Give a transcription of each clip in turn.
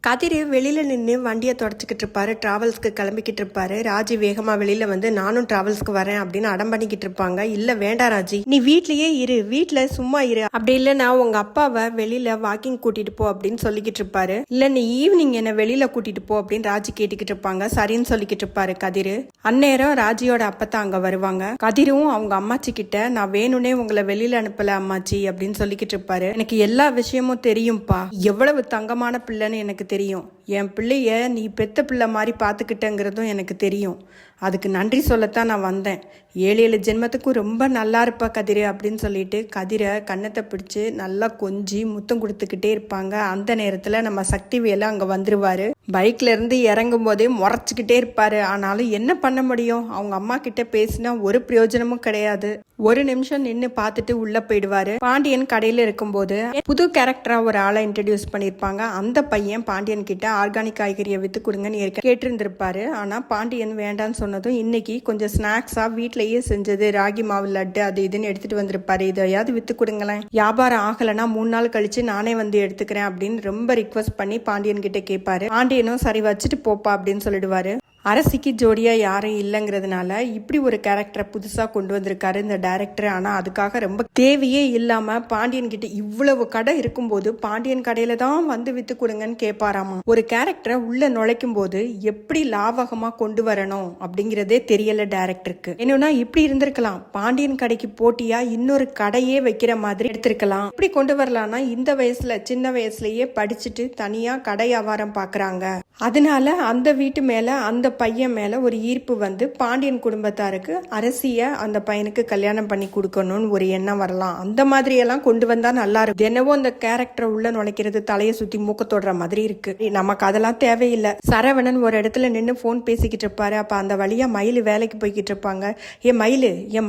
கதிர் வெளியில் நின்று வண்டியை தொடச்சிக்கிட்டு இருப்பாரு. டிராவல்ஸ்க்கு கிளம்பிக்கிட்டு இருப்பாரு. ராஜி வேகமாக வெளியில் வந்து நானும் டிராவல்ஸ்க்கு வரேன் அப்படின்னு அடம் பண்ணிக்கிட்டு இருப்பாங்க. இல்லை வேண்டாம் ராஜி, நீ வீட்லயே இரு, வீட்டில் சும்மா இரு, அப்படி இல்லைன்னா உங்க அப்பாவை வெளியில் வாக்கிங் கூட்டிட்டு போ அப்படின்னு சொல்லிக்கிட்டு இருப்பாரு. இல்லை நீ ஈவினிங் என்ன வெளியில் கூட்டிட்டு போ அப்படின்னு ராஜி கேட்டுக்கிட்டு இருப்பாங்க. சரின்னு சொல்லிக்கிட்டு இருப்பாரு கதிர். அந்நேரம் ராஜியோட அப்பத்தான் அங்கே வருவாங்க. கதிரும் அவங்க அம்மாச்சி கிட்ட நான் வேணும்னே உங்களை வெளியில் அனுப்பல அம்மாச்சி அப்படின்னு சொல்லிக்கிட்டு இருப்பாரு. எனக்கு எல்லா விஷயமும் தெரியும்பா, எவ்வளவு தங்கமான பிள்ளைன்னு எனக்கு தெரியும். என் பிள்ளைய நீ பெத்த பிள்ளை மாதிரி பார்த்துக்கிட்டேங்கிறதும் எனக்கு தெரியும். அதுக்கு நன்றி சொல்லத்தான் நான் வந்தேன். 7 ஜென்மத்துக்கும் ரொம்ப நல்லா இருப்பா கதிர் அப்படின்னு சொல்லிட்டு கதிரை கன்னத்தை பிடிச்சு நல்லா கொஞ்சி முத்தம் கொடுத்துக்கிட்டே இருப்பாங்க. அந்த நேரத்தில் நம்ம சக்திவேலு அங்கே வந்துருவாரு. பைக்ல இருந்து இறங்கும் போதே முறைச்சிக்கிட்டே இருப்பாரு. ஆனாலும் என்ன பண்ண முடியும், அவங்க அம்மா கிட்ட பேசினா ஒரு பிரயோஜனமும் கிடையாது. ஒரு நிமிஷம் நின்று பார்த்துட்டு உள்ள போயிடுவாரு. பாண்டியன் கடையில இருக்கும்போது புது கேரக்டரா ஒரு ஆளை இன்ட்ரடியூஸ் பண்ணிருப்பாங்க. அந்த பையன் பாண்டியன் கிட்ட ஆர்கானிக் காய்கறியை வித்து கொடுங்கன்னு கேட்டிருந்திருப்பாரு. ஆனா பாண்டியன் வேண்டான்னு சொன்னதும் இன்னைக்கு கொஞ்சம் ஸ்நாக்ஸா வீட்லயே செஞ்சது ராகி மாவு லட்டு அது இதுன்னு எடுத்துட்டு வந்திருப்பாரு. இதையாவது வித்து கொடுங்களேன், வியாபாரம் ஆகலைன்னா 3 நாள் கழிச்சு நானே வந்து எடுத்துக்கிறேன் அப்படின்னு ரொம்ப ரிக்வஸ்ட் பண்ணி பாண்டியன் கிட்ட கேட்பாரு. பாண்டியனும் சரி வச்சுட்டு போப்பா அப்படின்னு சொல்லிடுவாரு. அரசிக்கு ஜோடியா யாரும் இல்லைங்கிறதுனால இப்படி ஒரு கேரக்டரை புதுசா கொண்டு வந்திருக்காரு இந்த டைரக்டர். ஆனா அதுக்காக ரொம்ப தேவையே இல்லாம பாண்டியன் கிட்ட இவ்வளவு கடை இருக்கும்போது பாண்டியன் கடையில தான் வந்து வித்து கொடுங்கன்னு கேட்பாராமா. ஒரு கேரக்டரை உள்ள நுழைக்கும் போது எப்படி லாபகமா கொண்டு வரணும் அப்படிங்கிறதே தெரியல டைரக்டருக்கு. என்னன்னா இப்படி இருந்திருக்கலாம், பாண்டியன் கடைக்கு போட்டியா இன்னொரு கடையே வைக்கிற மாதிரி எடுத்திருக்கலாம். இப்படி கொண்டு வரலாம்னா இந்த வயசுல சின்ன வயசுலயே படிச்சுட்டு தனியா கடை வியாபாரம் பாக்குறாங்க. அதனால அந்த வீட்டு மேல அந்த பையன் மேல ஒரு ஈர்ப்பு வந்து பாண்டியன் குடும்பத்தாருக்கு அரசிய அந்த பையனுக்கு கல்யாணம் பண்ணி கொடுக்கணும்னு ஒரு எண்ணம் வரலாம். அந்த மாதிரி எல்லாம் கொண்டு வந்தா நல்லா இருக்கும். தினமும் அந்த கேரக்டர் உள்ள நுழைக்கிறது தலையை சுத்தி மூக்க தொடுற மாதிரி இருக்கு. நமக்கு அதெல்லாம் தேவையில்லை. சரவணன் ஒரு இடத்துல நின்று போன் பேசிக்கிட்டு இருப்பாரு. அப்ப அந்த வழியா மயிலு வேலைக்கு போய்கிட்டு இருப்பாங்க. என்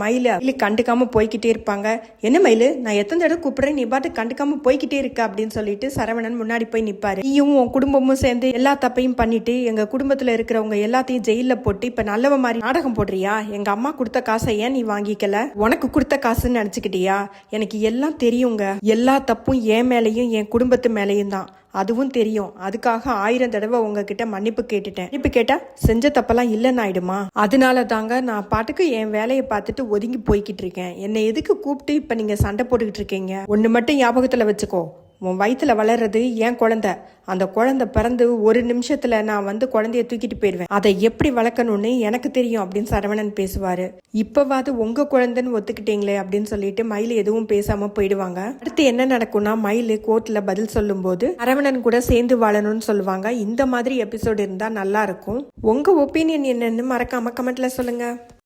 மயிலு கண்டுக்காம போய்கிட்டே இருப்பாங்க. என்ன மயிலு, நான் எத்தனை தடவை கூப்பிடுறேன், நீ பாட்டு கண்டுக்காம போய்கிட்டே இருக்க அப்படின்னு சொல்லிட்டு சரவணன் முன்னாடி போய் நிப்பாரு. நீயும் உன் குடும்பமும் சேர்ந்து எல்லா தப்பையும் பண்ணிட்டு எங்க குடும்பத்துல இருக்கிறவங்க எல்லாத்தையும் ஜெயில போட்டு இப்ப நல்லவ மாதிரி நாடகம் போடுறியா? எங்க அம்மா கொடுத்த காசை ஏன் நீ வாங்கிக்கல? உனக்கு கொடுத்த காசுன்னு நினைச்சுக்கிட்டியா? எனக்கு எல்லாம் தெரியுங்க. எல்லா தப்பும் என் மேலையும் என் குடும்பத்து மேலையும் தான், அதுவும் தெரியும். அதுக்காக 1000 தடவை உங்ககிட்ட மன்னிப்பு கேட்டுட்டேன். மன்னிப்பு கேட்டா செஞ்ச தப்பெல்லாம் இல்லைன்னு ஆயிடுமா? அதனால தாங்க நான் பாட்டுக்கு என் வேலையை பார்த்துட்டு ஒதுங்கி போய்கிட்டு இருக்கேன். என்னை எதுக்கு கூப்பிட்டு இப்ப நீங்க சண்டை போட்டுக்கிட்டு இருக்கீங்க? ஒண்ணு மட்டும் ஞாபகத்துல வச்சுக்கோ, உன் வயிற்றுல வளர்றது என் குழந்தை. அந்த குழந்தை பிறந்து ஒரு நிமிஷத்துல நான் வந்து குழந்தைய தூக்கிட்டு போயிடுவேன். அதை எப்படி வளர்க்கணும்னு எனக்கு தெரியும் அப்படின்னு சரவணன் பேசுவாரு. இப்பவாது உங்க குழந்தைன்னு ஒத்துக்கிட்டீங்களே அப்படின்னு சொல்லிட்டு மயில் எதுவும் பேசாம போயிடுவாங்க. அடுத்து என்ன நடக்கும்னா மயில் கோர்ட்ல பதில் சொல்லும் போது சரவணன் கூட சேர்ந்து வாழணும்னு சொல்லுவாங்க. இந்த மாதிரி எபிசோடு இருந்தா நல்லா இருக்கும். உங்க ஒப்பீனியன் என்னன்னு மறக்காம கமெண்ட்ல சொல்லுங்க.